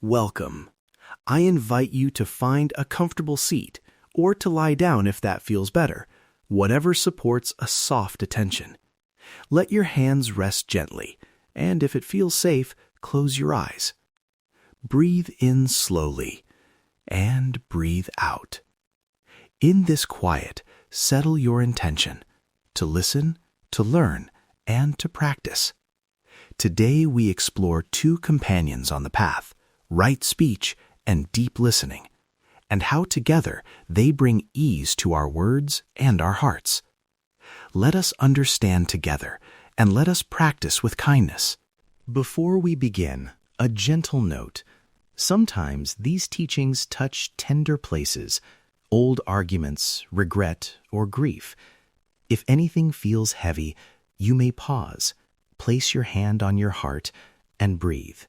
Welcome. I invite you to find a comfortable seat or to lie down if that feels better, whatever supports a soft attention. Let your hands rest gently, and if it feels safe, close your eyes. Breathe in slowly and breathe out. In this quiet, settle your intention to listen, to learn, and to practice. Today we explore two companions on the path, right speech and deep listening, and how together they bring ease to our words and our hearts. Let us understand together, and let us practice with kindness. Before we begin, a gentle note. Sometimes these teachings touch tender places, old arguments, regret, or grief. If anything feels heavy, you may pause, place your hand on your heart, and breathe.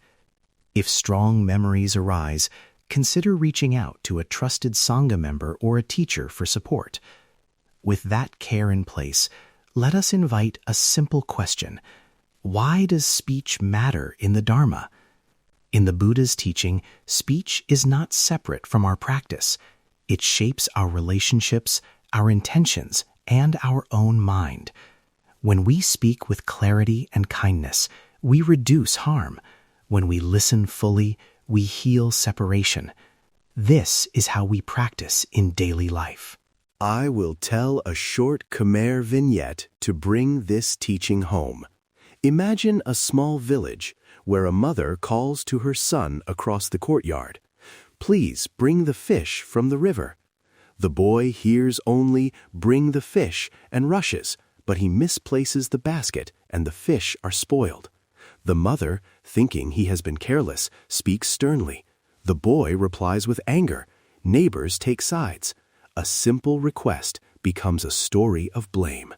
If strong memories arise, consider reaching out to a trusted Sangha member or a teacher for support. With that care in place, let us invite a simple question. Why does speech matter in the Dharma? In the Buddha's teaching, speech is not separate from our practice. It shapes our relationships, our intentions, and our own mind. When we speak with clarity and kindness, we reduce harm. When we listen fully, we heal separation. This is how we practice in daily life. I will tell a short Khmer vignette to bring this teaching home. Imagine a small village where a mother calls to her son across the courtyard. Please bring the fish from the river. The boy hears only, "Bring the fish," and rushes, but he misplaces the basket and the fish are spoiled. The mother, thinking he has been careless, speaks sternly. The boy replies with anger. Neighbors take sides. A simple request becomes a story of blame.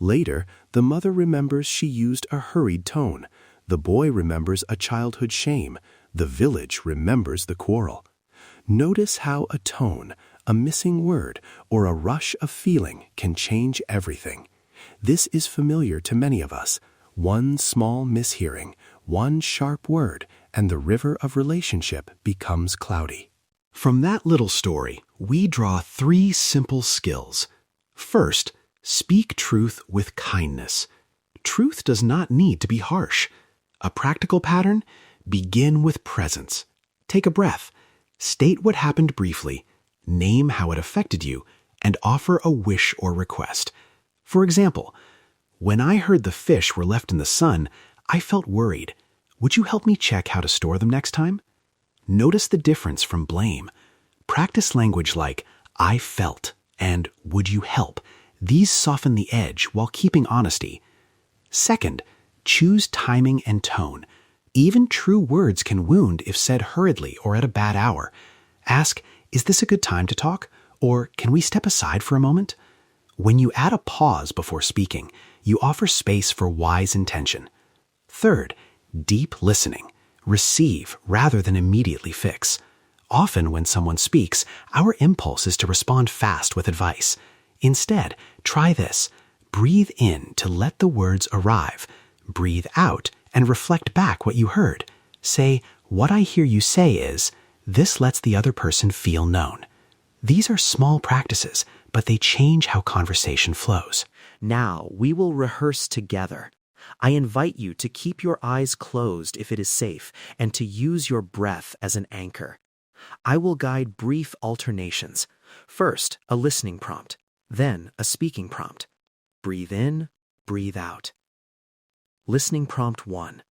Later, the mother remembers she used a hurried tone. The boy remembers a childhood shame. The village remembers the quarrel. Notice how a tone, a missing word, or a rush of feeling can change everything. This is familiar to many of us. One small mishearing, one sharp word, and the river of relationship becomes cloudy. From that little story, we draw 3 simple skills. First, speak truth with kindness. Truth does not need to be harsh. A practical pattern? Begin with presence. Take a breath. State what happened briefly. Name how it affected you, and offer a wish or request. For example, when I heard the fish were left in the sun, I felt worried. Would you help me check how to store them next time? Notice the difference from blame. Practice language like, "I felt," and "would you help?" These soften the edge while keeping honesty. Second, choose timing and tone. Even true words can wound if said hurriedly or at a bad hour. Ask, "Is this a good time to talk?" Or, "Can we step aside for a moment?" When you add a pause before speaking, you offer space for wise intention. Third, deep listening. Receive rather than immediately fix. Often when someone speaks, our impulse is to respond fast with advice. Instead, try this. Breathe in to let the words arrive. Breathe out and reflect back what you heard. Say, "What I hear you say is," this lets the other person feel known. These are small practices, but they change how conversation flows. Now we will rehearse together. I invite you to keep your eyes closed if it is safe and to use your breath as an anchor. I will guide brief alternations. First, a listening prompt, then a speaking prompt. Breathe in, breathe out. Listening prompt 1.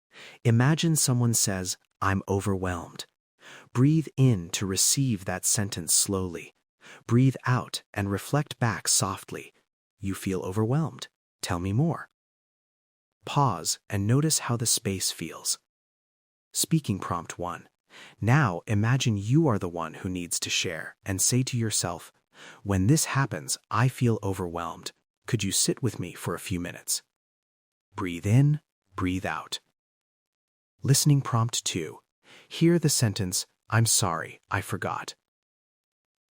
Imagine someone says, "I'm overwhelmed." Breathe in to receive that sentence slowly. Breathe out and reflect back softly. "You feel overwhelmed. Tell me more." Pause and notice how the space feels. Speaking prompt 1. Now imagine you are the one who needs to share and say to yourself, "When this happens, I feel overwhelmed. Could you sit with me for a few minutes?" Breathe in, breathe out. Listening prompt 2. Hear the sentence, "I'm sorry, I forgot."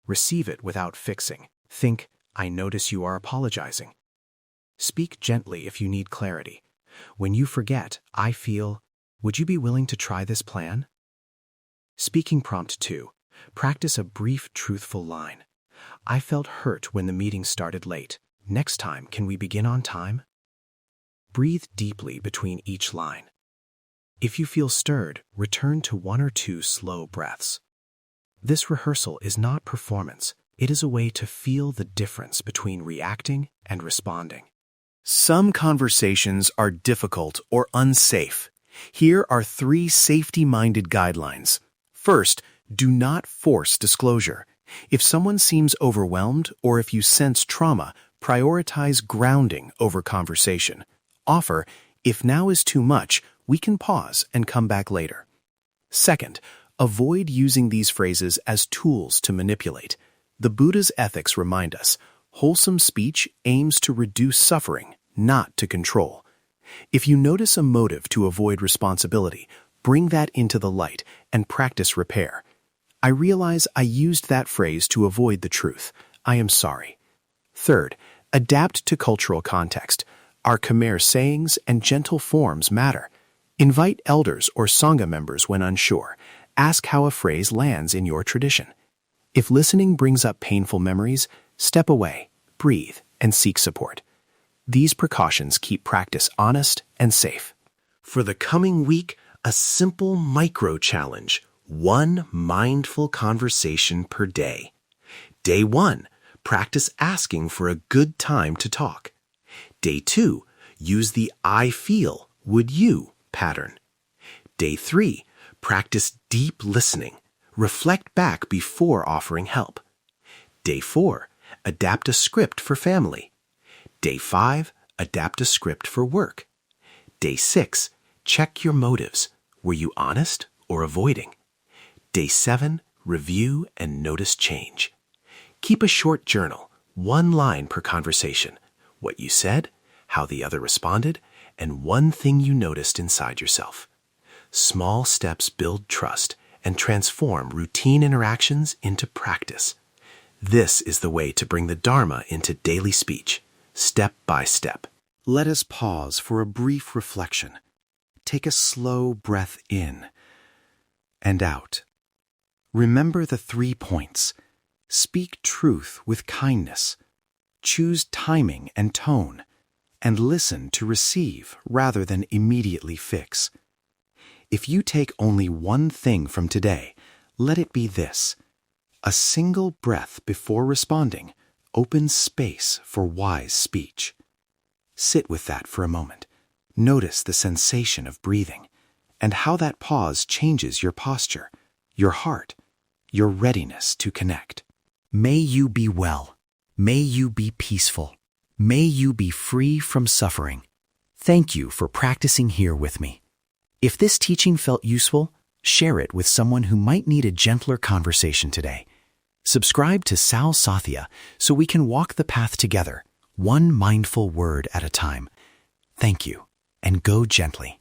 Receive it without fixing. Think, "I notice you are apologizing." Speak gently if you need clarity. When you forget, "I feel," would you be willing to try this plan? Speaking prompt 2. Practice a brief, truthful line. I felt hurt when the meeting started late. Next time, can we begin on time? Breathe deeply between each line. If you feel stirred, return to 1 or 2 slow breaths. This rehearsal is not performance. It is a way to feel the difference between reacting and responding. Some conversations are difficult or unsafe. Here are 3 safety-minded guidelines. First, do not force disclosure. If someone seems overwhelmed or if you sense trauma, prioritize grounding over conversation. Offer, if now is too much, we can pause and come back later. Second, avoid using these phrases as tools to manipulate. The Buddha's ethics remind us, wholesome speech aims to reduce suffering, not to control. If you notice a motive to avoid responsibility, bring that into the light and practice repair. I realize I used that phrase to avoid the truth. I am sorry. Third, adapt to cultural context. Our Khmer sayings and gentle forms matter. Invite elders or Sangha members when unsure. Ask how a phrase lands in your tradition. If listening brings up painful memories, step away, breathe, and seek support. These precautions keep practice honest and safe. For the coming week, a simple micro-challenge, 1 mindful conversation per day. Day 1, practice asking for a good time to talk. Day 2, use the I feel, would you pattern. Day 3, practice deep listening. Reflect back before offering help. Day 4, adapt a script for family. Day 5, adapt a script for work. Day 6, check your motives. Were you honest or avoiding? Day 7, review and notice change. Keep a short journal, 1 line per conversation. What you said, how the other responded, and 1 thing you noticed inside yourself. Small steps build trust and transform routine interactions into practice. This is the way to bring the Dharma into daily speech, step by step. Let us pause for a brief reflection. Take a slow breath in and out. Remember the 3 points. Speak truth with kindness. Choose timing and tone, and listen to receive rather than immediately fix. If you take only 1 thing from today, let it be this. A single breath before responding opens space for wise speech. Sit with that for a moment. Notice the sensation of breathing and how that pause changes your posture, your heart, your readiness to connect. May you be well. May you be peaceful. May you be free from suffering. Thank you for practicing here with me. If this teaching felt useful, share it with someone who might need a gentler conversation today. Subscribe to Sal Sathya so we can walk the path together, 1 mindful word at a time. Thank you, and go gently.